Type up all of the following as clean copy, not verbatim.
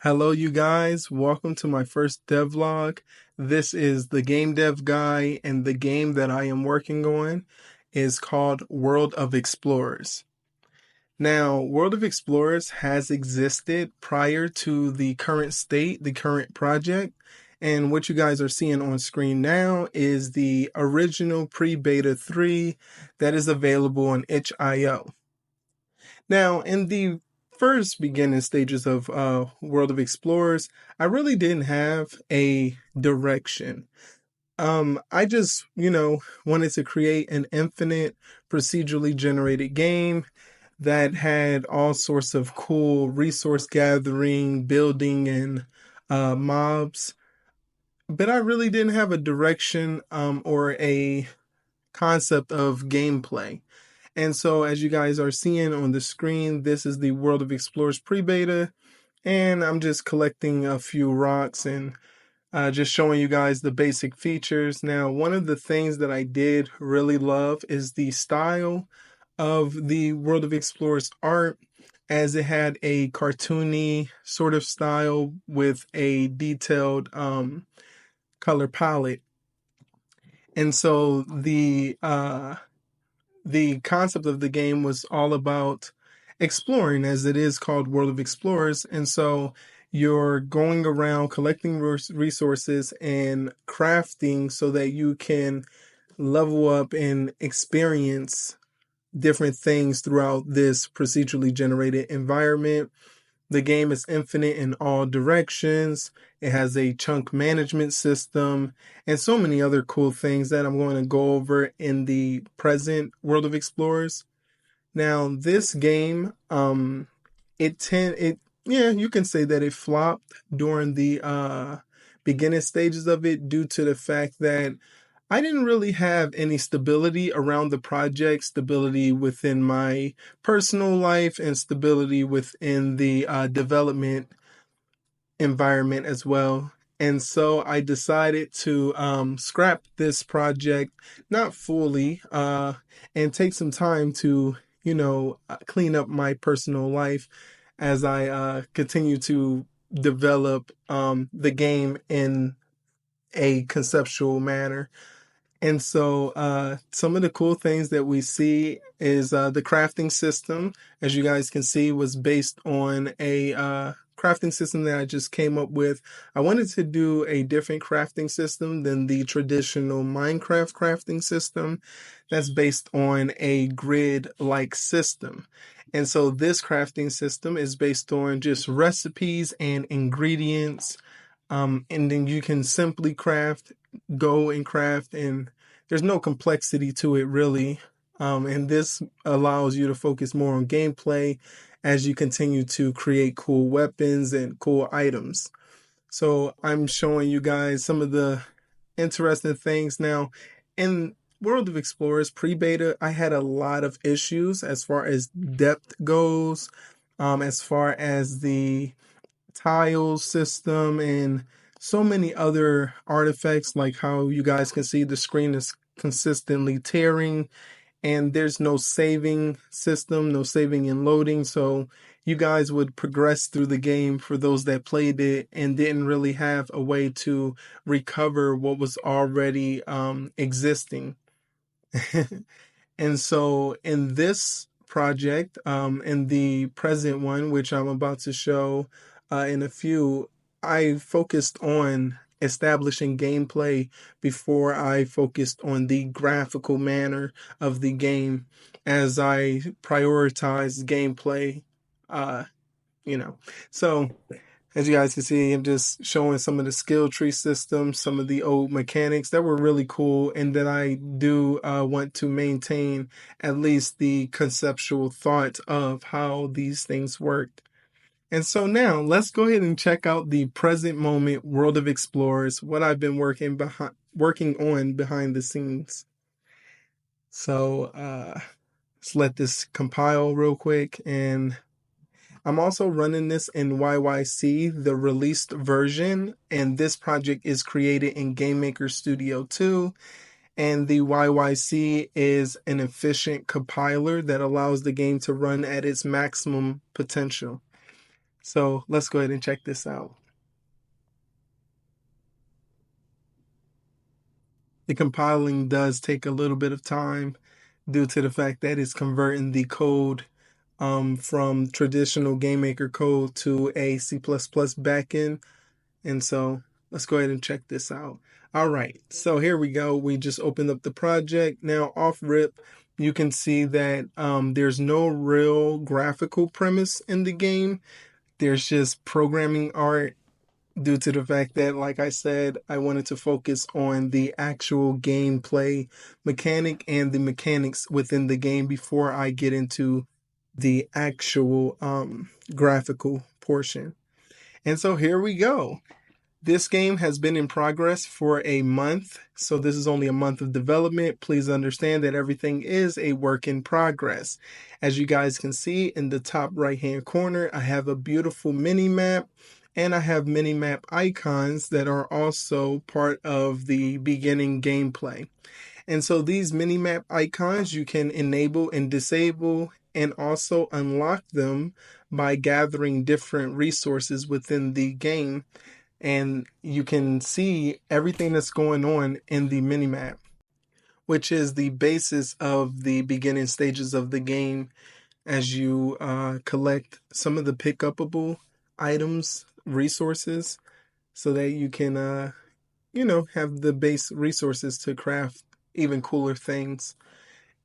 Hello, you guys. Welcome to my first devlog. This is the game dev guy, and the game that I am working on is called World of Explorers. Now, World of Explorers has existed prior to the current state, the current project, and what you guys are seeing on screen now is the original pre-beta 3 that is available on itch.io. Now, in the first beginning stages of World of Explorers, I really didn't have a direction. I just, wanted to create an infinite procedurally generated game that had all sorts of cool resource gathering, building, and mobs. But I really didn't have a direction or a concept of gameplay. And so, as you guys are seeing on the screen, this is the World of Explorers pre-beta, and I'm just collecting a few rocks and just showing you guys the basic features. Now, one of the things that I did really love is the style of the World of Explorers art, as it had a cartoony sort of style with a detailed color palette. And so the concept of the game was all about exploring, as it is called World of Explorers. And so you're going around collecting resources and crafting so that you can level up and experience different things throughout this procedurally generated environment. The game is infinite in all directions. It has a chunk management system and so many other cool things that I'm going to go over in the present World of Explorers. Now, this game, you can say that it flopped during the beginning stages of it due to the fact that I didn't really have any stability around the project, stability within my personal life, and stability within the development environment as well. And so I decided to scrap this project, not fully, and take some time to, clean up my personal life as I continue to develop the game in a conceptual manner. And so some of the cool things that we see is the crafting system, as you guys can see, was based on a crafting system that I just came up with. I wanted to do a different crafting system than the traditional Minecraft crafting system that's based on a grid-like system. And so this crafting system is based on just recipes and ingredients. And then you can simply go and craft, and there's no complexity to it really. And this allows you to focus more on gameplay as you continue to create cool weapons and cool items. So I'm showing you guys some of the interesting things. Now, in World of Explorers pre-beta, I had a lot of issues as far as depth goes, as far as the tile system and so many other artifacts, like how you guys can see the screen is consistently tearing and there's no saving system, no saving and loading. So you guys would progress through the game, for those that played it and didn't really have a way to recover what was already existing. And so in this project, in the present one, which I'm about to show in a few, I focused on establishing gameplay before I focused on the graphical manner of the game, as I prioritized gameplay, uh, So as you guys can see, I'm just showing some of the skill tree systems, some of the old mechanics that were really cool, and that I do want to maintain at least the conceptual thought of how these things worked. And so now let's go ahead and check out the present moment World of Explorers, what I've been working on behind the scenes. So let's let this compile real quick, and I'm also running this in YYC, the released version, and this project is created in GameMaker Studio 2, and the YYC is an efficient compiler that allows the game to run at its maximum potential. So let's go ahead and check this out. The compiling does take a little bit of time due to the fact that it's converting the code from traditional GameMaker code to a C++ backend. And so let's go ahead and check this out. All right, so here we go. We just opened up the project. Now off rip, you can see that there's no real graphical premise in the game. There's just programming art due to the fact that, like I said, I wanted to focus on the actual gameplay mechanic and the mechanics within the game before I get into the actual graphical portion. And so here we go. This game has been in progress for a month, so this is only a month of development. Please understand that everything is a work in progress. As you guys can see in the top right hand corner, I have a beautiful mini map, and I have mini map icons that are also part of the beginning gameplay. And so these mini map icons you can enable and disable and also unlock them by gathering different resources within the game, and you can see everything that's going on in the minimap, which is the basis of the beginning stages of the game as you collect some of the pick upable items, resources, so that you can, have the base resources to craft even cooler things.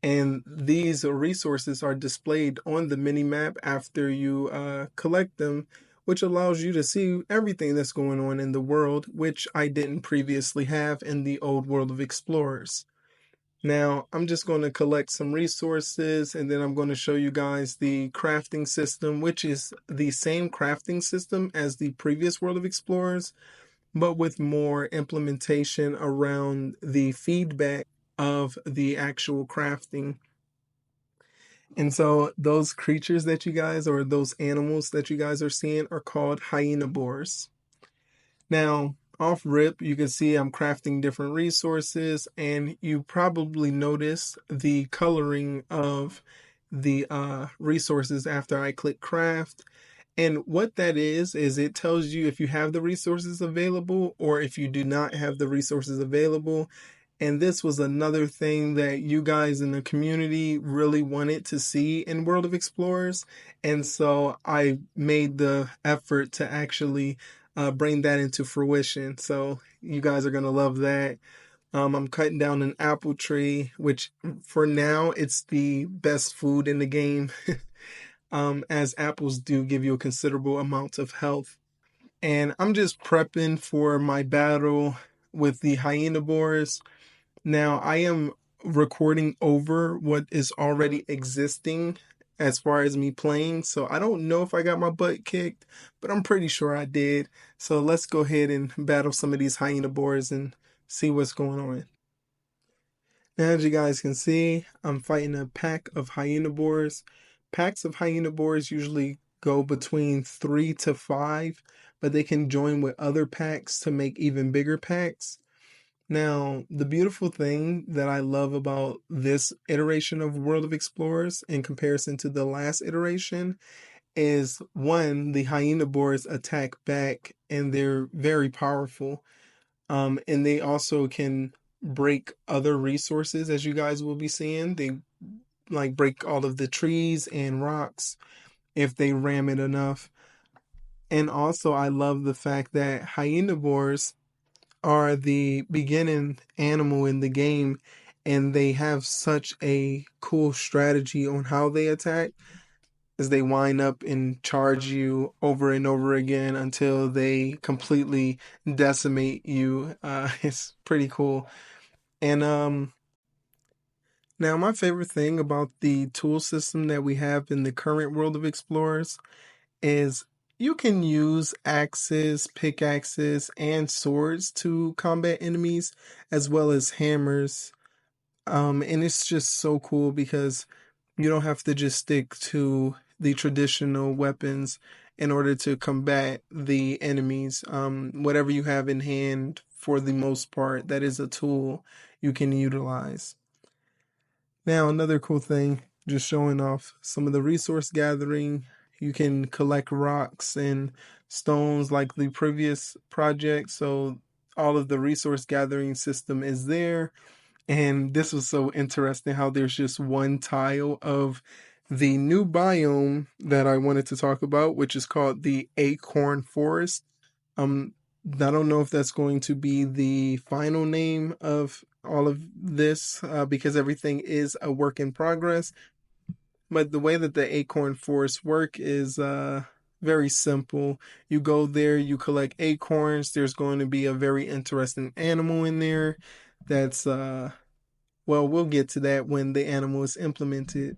And these resources are displayed on the mini map after you collect them, which allows you to see everything that's going on in the world, which I didn't previously have in the old World of Explorers. Now, I'm just going to collect some resources, and then I'm going to show you guys the crafting system, which is the same crafting system as the previous World of Explorers, but with more implementation around the feedback of the actual crafting. And so those creatures that you guys, or those animals that you guys are seeing, are called hyenivores. Now, off rip, you can see I'm crafting different resources, and you probably notice the coloring of the resources after I click craft. And what that is it tells you if you have the resources available or if you do not have the resources available. And this was another thing that you guys in the community really wanted to see in World of Explorers. And so I made the effort to actually bring that into fruition. So you guys are going to love that. I'm cutting down an apple tree, which for now it's the best food in the game. As apples do give you a considerable amount of health. And I'm just prepping for my battle with the hyenivores. Now, I am recording over what is already existing as far as me playing, so I don't know if I got my butt kicked, but I'm pretty sure I did. So let's go ahead and battle some of these hyenivores and see what's going on. Now, as you guys can see, I'm fighting a pack of hyenivores. Packs of hyenivores usually go between 3 to 5, but they can join with other packs to make even bigger packs. Now, the beautiful thing that I love about this iteration of World of Explorers in comparison to the last iteration is, one, the hyenivores attack back and they're very powerful. And they also can break other resources, as you guys will be seeing. They like break all of the trees and rocks if they ram it enough. And also, I love the fact that hyenivores are the beginning animal in the game, and they have such a cool strategy on how they attack, as they wind up and charge you over and over again until they completely decimate you. It's pretty cool. And now my favorite thing about the tool system that we have in the current World of Explorers is you can use axes, pickaxes, and swords to combat enemies, as well as hammers. And it's just so cool because you don't have to just stick to the traditional weapons in order to combat the enemies. Whatever you have in hand, for the most part, that is a tool you can utilize. Now, another cool thing, just showing off some of the resource gathering. You can collect rocks and stones like the previous project. So all of the resource gathering system is there. And this was so interesting how there's just one tile of the new biome that I wanted to talk about, which is called the Acorn Forest. Um, I don't know if that's going to be the final name of all of this because everything is a work in progress. But the way that the acorn forests work is very simple. You go there, you collect acorns. There's going to be a very interesting animal in there that's well, we'll get to that when the animal is implemented.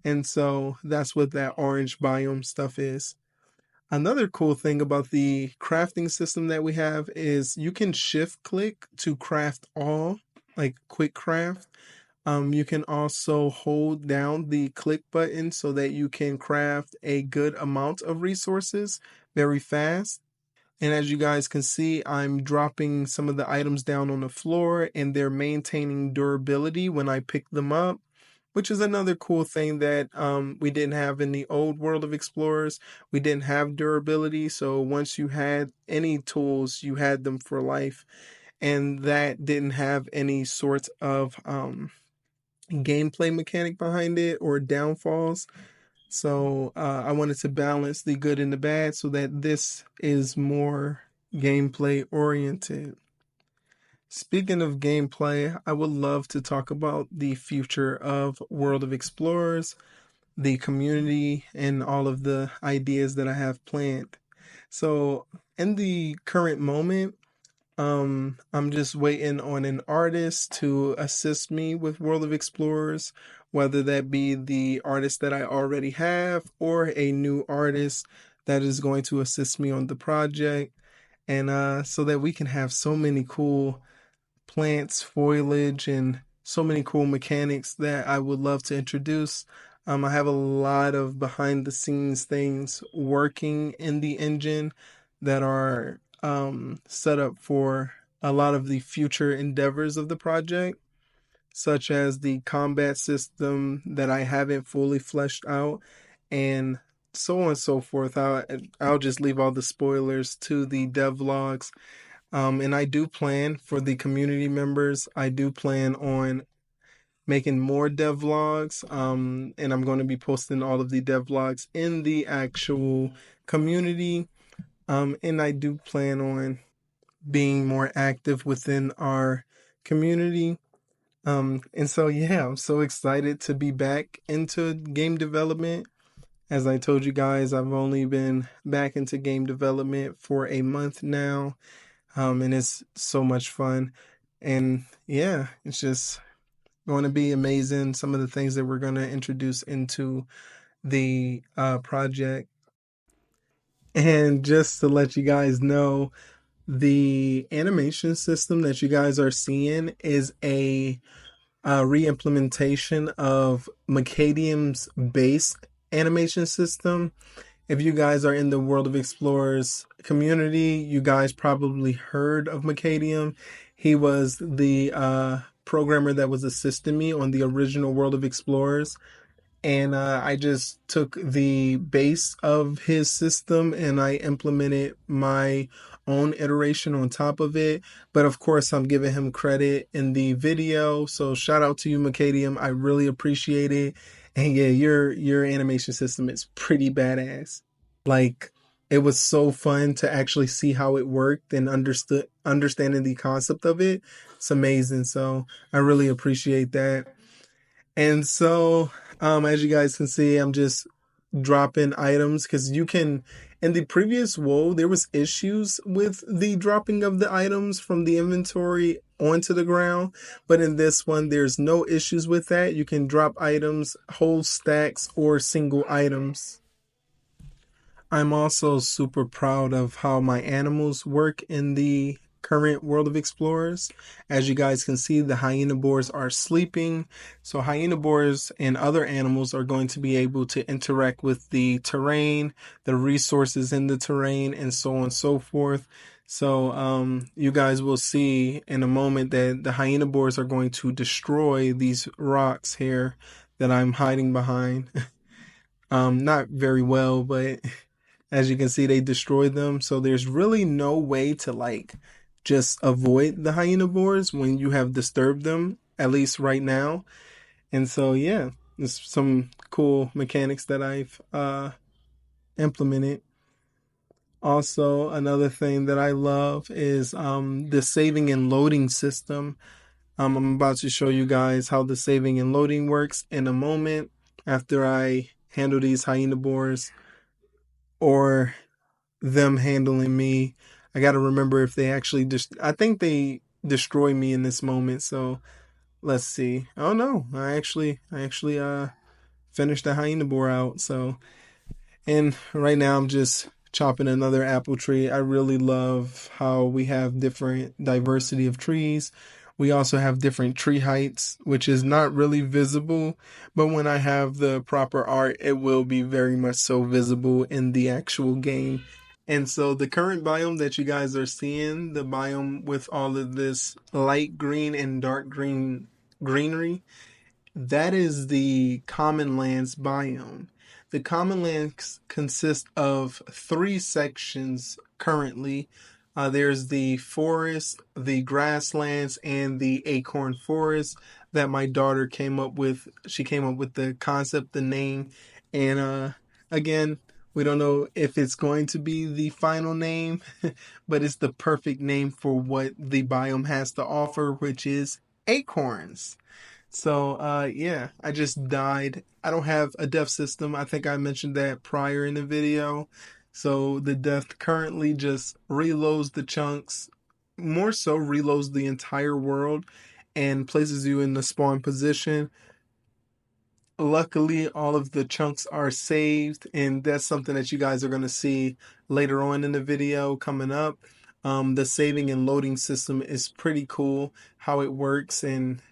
And so that's what that orange biome stuff is. Another cool thing about the crafting system that we have is you can shift click to craft all, like quick craft. You can also hold down the click button so that you can craft a good amount of resources very fast. And as you guys can see, I'm dropping some of the items down on the floor and they're maintaining durability when I pick them up, which is another cool thing that we didn't have in the old World of Explorers. We didn't have durability, so once you had any tools, you had them for life. And that didn't have any sort of gameplay mechanic behind it or downfalls. So I wanted to balance the good and the bad so that this is more gameplay oriented. Speaking of gameplay, I would love to talk about the future of World of Explorers, the community, and all of the ideas that I have planned. So, in the current moment, I'm just waiting on an artist to assist me with World of Explorers, whether that be the artist that I already have or a new artist that is going to assist me on the project. And so that we can have so many cool plants, foliage, and so many cool mechanics that I would love to introduce. I have a lot of behind the scenes things working in the engine that are set up for a lot of the future endeavors of the project, such as the combat system that I haven't fully fleshed out, and so on and so forth. I'll just leave all the spoilers to the devlogs. And I do plan for the community members. I do plan on making more devlogs. And I'm going to be posting all of the devlogs in the actual community. And I do plan on being more active within our community. And so, yeah, I'm so excited to be back into game development. As I told you guys, I've only been back into game development for a month now. And it's so much fun. And yeah, it's just going to be amazing. Some of the things that we're going to introduce into the project. And just to let you guys know, the animation system that you guys are seeing is a re-implementation of Macadium's base animation system. If you guys are in the World of Explorers community, you guys probably heard of Macadium. He was the programmer that was assisting me on the original World of Explorers. And I just took the base of his system and I implemented my own iteration on top of it. But of course, I'm giving him credit in the video. So shout out to you, Macadium. I really appreciate it. And yeah, your animation system is pretty badass. Like, it was so fun to actually see how it worked and understanding the concept of it. It's amazing. So I really appreciate that. And so, as you guys can see, I'm just dropping items because you can, in the previous WoW, there was issues with the dropping of the items from the inventory onto the ground. But in this one, there's no issues with that. You can drop items, whole stacks, or single items. I'm also super proud of how my animals work in the current World of Explorers. As you guys can see, the hyena boars are sleeping. So hyena boars and other animals are going to be able to interact with the terrain, the resources in the terrain, and so on and so forth. So you guys will see in a moment that the hyena boars are going to destroy these rocks here that I'm hiding behind. Not very well, but as you can see, they destroyed them. So there's really no way to like just avoid the hyenivores when you have disturbed them, at least right now. And so yeah, there's some cool mechanics that I've implemented. Also, another thing that I love is the saving and loading system. I'm about to show you guys how the saving and loading works in a moment after I handle these hyenivores or them handling me. I got to remember if they actually just. I think they destroy me in this moment. So let's see. Oh no, I actually finished the hyenivore out. So and right now I'm just chopping another apple tree. I really love how we have different diversity of trees. We also have different tree heights, which is not really visible, but when I have the proper art, it will be very much so visible in the actual game. And so the current biome that you guys are seeing, the biome with all of this light green and dark green greenery, that is the common lands biome. The common lands consist of three sections currently. There's the forest, the grasslands, and the acorn forest that my daughter came up with. She came up with the concept, the name, and again, we don't know if it's going to be the final name, but it's the perfect name for what the biome has to offer, which is acorns. So, yeah, I just died. I don't have a death system. I think I mentioned that prior in the video. So the death currently just reloads the chunks, more so reloads the entire world and places you in the spawn position. Luckily, all of the chunks are saved, and that's something that you guys are going to see later on in the video coming up. The saving and loading system is pretty cool, how it works, and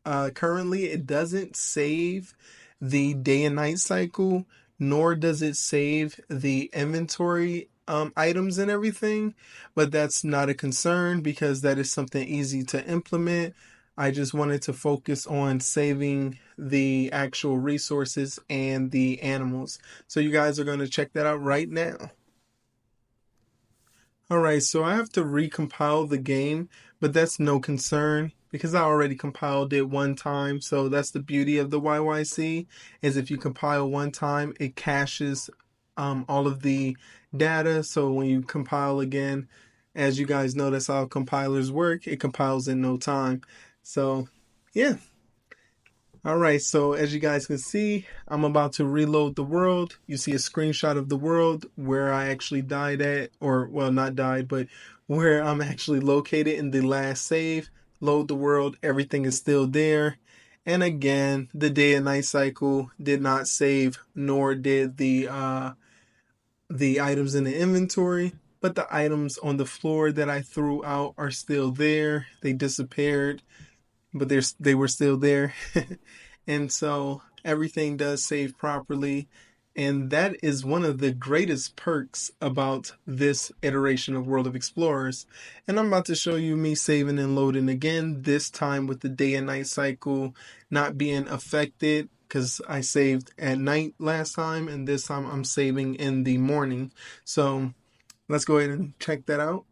currently, it doesn't save the day and night cycle, nor does it save the inventory items and everything. But that's not a concern because that is something easy to implement. I just wanted to focus on saving the actual resources and the animals. So you guys are going to check that out right now. Alright, so I have to recompile the game, but that's no concern because I already compiled it one time. So that's the beauty of the YYC is if you compile one time, it caches all of the data. So when you compile again, as you guys know, that's how compilers work. It compiles in no time. So yeah. Alright, so as you guys can see, I'm about to reload the world. You see a screenshot of the world where I actually died at, or well, not died, but where I'm actually located in the last save. Load the world, everything is still there. And again, the day and night cycle did not save, nor did the items in the inventory. But the items on the floor that I threw out are still there. They disappeared, but they were still there. And so everything does save properly. And that is one of the greatest perks about this iteration of World of Explorers. And I'm about to show you me saving and loading again, this time with the day and night cycle not being affected because I saved at night last time and this time I'm saving in the morning. So let's go ahead and check that out.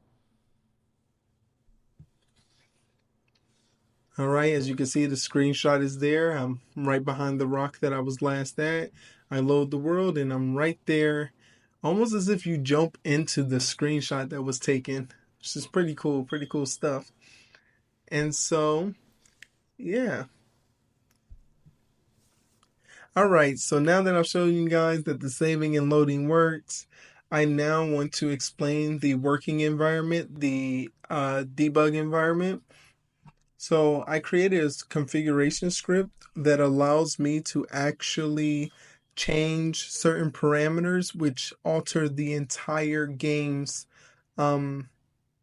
All right, as you can see, the screenshot is there. I'm right behind the rock that I was last at. I load the world and I'm right there, almost as if you jump into the screenshot that was taken, which is pretty cool stuff. And so, yeah. All right, so now that I've shown you guys that the saving and loading works, I now want to explain the working environment, the debug environment. So I created a configuration script that allows me to actually change certain parameters which alter the entire game's um,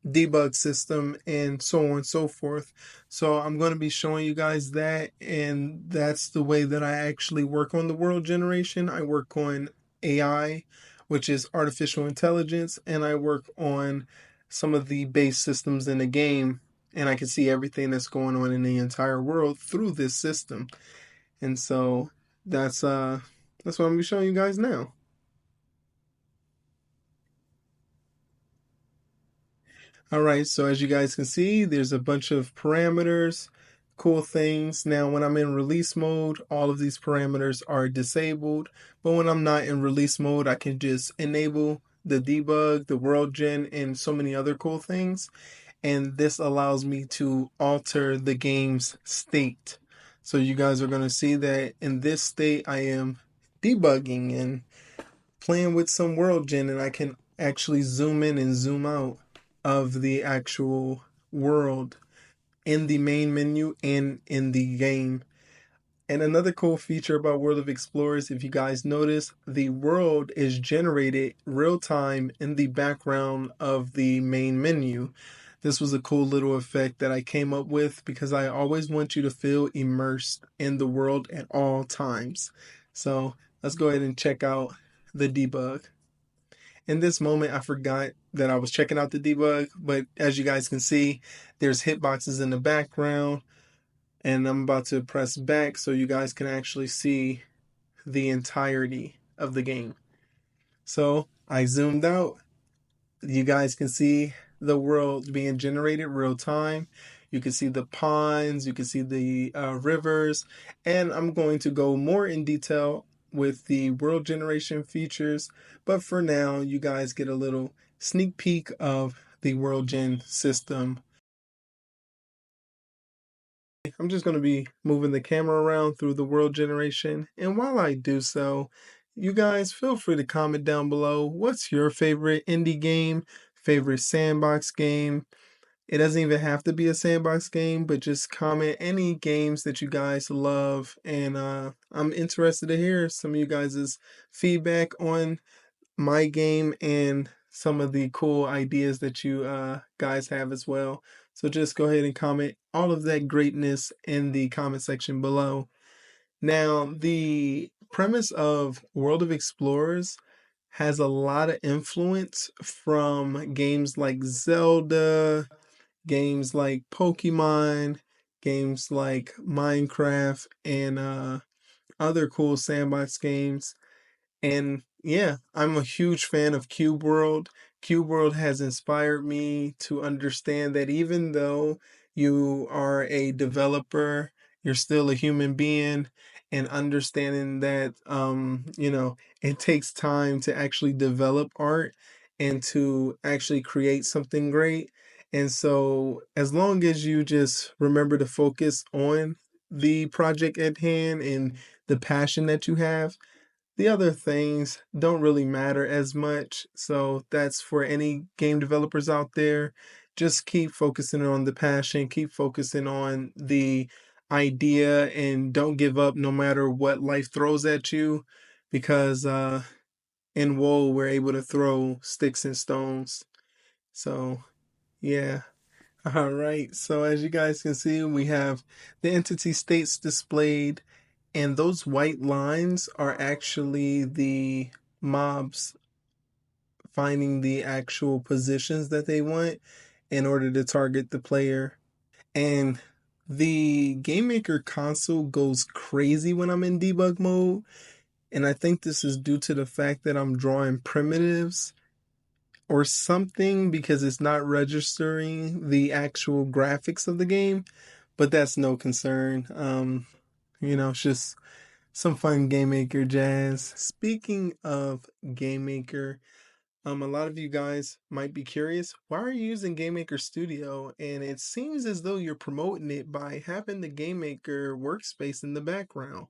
debug system and so on and so forth. So I'm going to be showing you guys that, and that's the way that I actually work on the world generation. I work on AI, which is artificial intelligence, and I work on some of the base systems in the game, and I can see everything that's going on in the entire world through this system. And so that's That's what I'm gonna be showing you guys now. All right, so as you guys can see, there's a bunch of parameters, cool things. Now, when I'm in release mode, all of these parameters are disabled, but when I'm not in release mode, I can just enable the debug, the world gen, and so many other cool things. And this allows me to alter the game's state. So you guys are going to see that in this state, I am debugging and playing with some world gen, and I can actually zoom in and zoom out of the actual world in the main menu and in the game. And another cool feature about World of Explorers, if you guys notice, the world is generated real time in the background of the main menu. This was a cool little effect that I came up with because I always want you to feel immersed in the world at all times. So let's go ahead and check out the debug. In this moment, I forgot that I was checking out the debug, but as you guys can see, there's hitboxes in the background, and I'm about to press back so you guys can actually see the entirety of the game. So I zoomed out. You guys can see the world being generated real time. You can see the ponds, you can see the rivers, and I'm going to go more in detail with the world generation features. But for now, you guys get a little sneak peek of the world gen system. I'm just going to be moving the camera around through the world generation. And while I do so, you guys feel free to comment down below what's your favorite indie game, favorite sandbox game. It doesn't even have to be a sandbox game, but just comment any games that you guys love. And I'm interested to hear some of you guys' feedback on my game and some of the cool ideas that you guys have as well. So just go ahead and comment all of that greatness in the comment section below. Now, the premise of World of Explorers has a lot of influence from games like Zelda, games like Pokemon, games like Minecraft, and other cool sandbox games. And yeah, I'm a huge fan of Cube World. Cube World has inspired me to understand that even though you are a developer, you're still a human being, and understanding that it takes time to actually develop art and to actually create something great. And so as long as you just remember to focus on the project at hand and the passion that you have, the other things don't really matter as much. So that's for any game developers out there. Just keep focusing on the passion, keep focusing on the idea, and don't give up no matter what life throws at you. Because in WoW, we're able to throw sticks and stones. So, yeah. All right. So, as you guys can see, we have the entity states displayed, and those white lines are actually the mobs finding the actual positions that they want in order to target the player. And the GameMaker console goes crazy when I'm in debug mode. And I think this is due to the fact that I'm drawing primitives or something because it's not registering the actual graphics of the game. But that's no concern. It's just some fun Game Maker jazz. Speaking of Game Maker, a lot of you guys might be curious, why are you using Game Maker Studio? And it seems as though you're promoting it by having the Game Maker workspace in the background.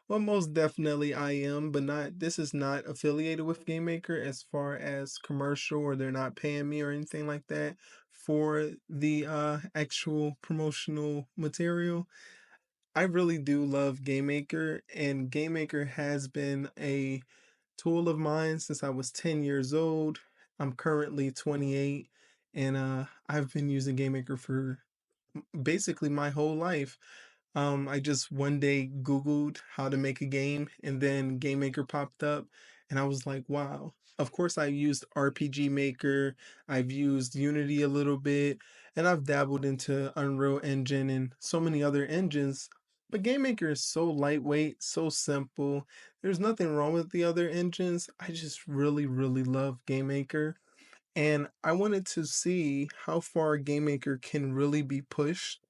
Well, most definitely I am, but not this is not affiliated with Game Maker as far as commercial, or they're not paying me or anything like that for the actual promotional material. I really do love Game Maker, and Game Maker has been a tool of mine since I was 10 years old. I'm currently 28, and I've been using Game Maker for basically my whole life. I just one day Googled how to make a game, and then Game Maker popped up, and I was like, wow. Of course, I used RPG Maker, I've used Unity a little bit, and I've dabbled into Unreal Engine and so many other engines. But GameMaker is so lightweight, so simple. There's nothing wrong with the other engines. I just really, really love GameMaker. And I wanted to see how far GameMaker can really be pushed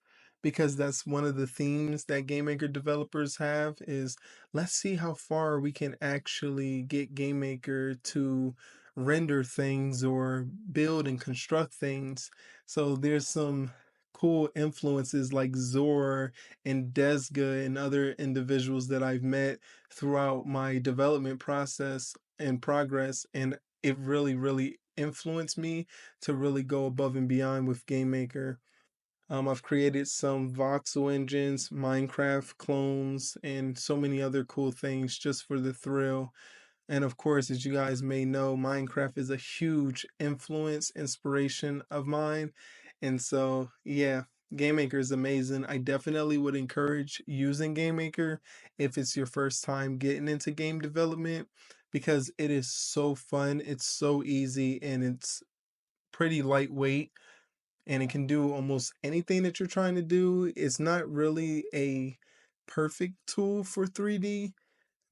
because that's one of the themes that GameMaker developers have is let's see how far we can actually get GameMaker to render things or build and construct things. So there's some cool influences like Zor and Desga and other individuals that I've met throughout my development process and progress, and it really, really influenced me to really go above and beyond with GameMaker. I've created some voxel engines, Minecraft clones, and so many other cool things just for the thrill. And of course, as you guys may know, Minecraft is a huge influence, inspiration of mine. And so, yeah, GameMaker is amazing. I definitely would encourage using GameMaker if it's your first time getting into game development because it is so fun, it's so easy, and it's pretty lightweight and it can do almost anything that you're trying to do. It's not really a perfect tool for 3D,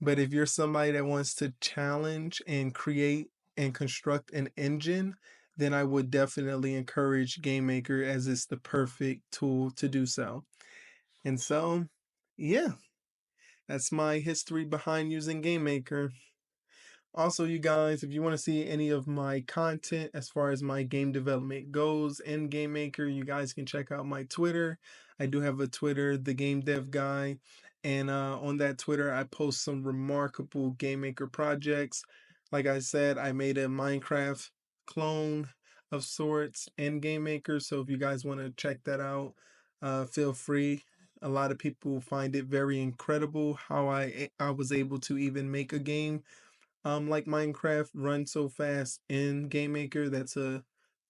but if you're somebody that wants to challenge and create and construct an engine, then I would definitely encourage GameMaker as it's the perfect tool to do so. And so, yeah, that's my history behind using GameMaker. Also, you guys, if you want to see any of my content as far as my game development goes in Game Maker, you guys can check out my Twitter. I do have a Twitter, the Game Dev Guy, and on that Twitter, I post some remarkable Game Maker projects. Like I said, I made a Minecraft clone of sorts in Game Maker, so if you guys want to check that out, feel free. A lot of people find it very incredible how I was able to even make a game like Minecraft run so fast in Game Maker. That's a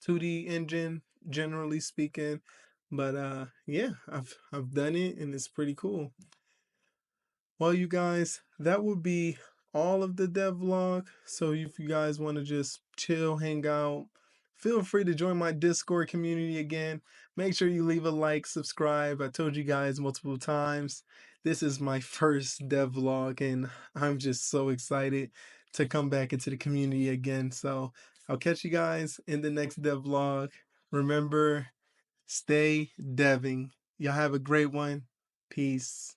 2D engine, generally speaking. But yeah, I've done it and it's pretty cool. Well, you guys, that would be all of the devlog. So if you guys want to just chill, hang out, feel free to join my Discord community again. Make sure you leave a like, subscribe. I told you guys multiple times. This is my first devlog, and I'm just so excited to come back into the community again. So I'll catch you guys in the next devlog. Remember, stay deving. Y'all have a great one. Peace.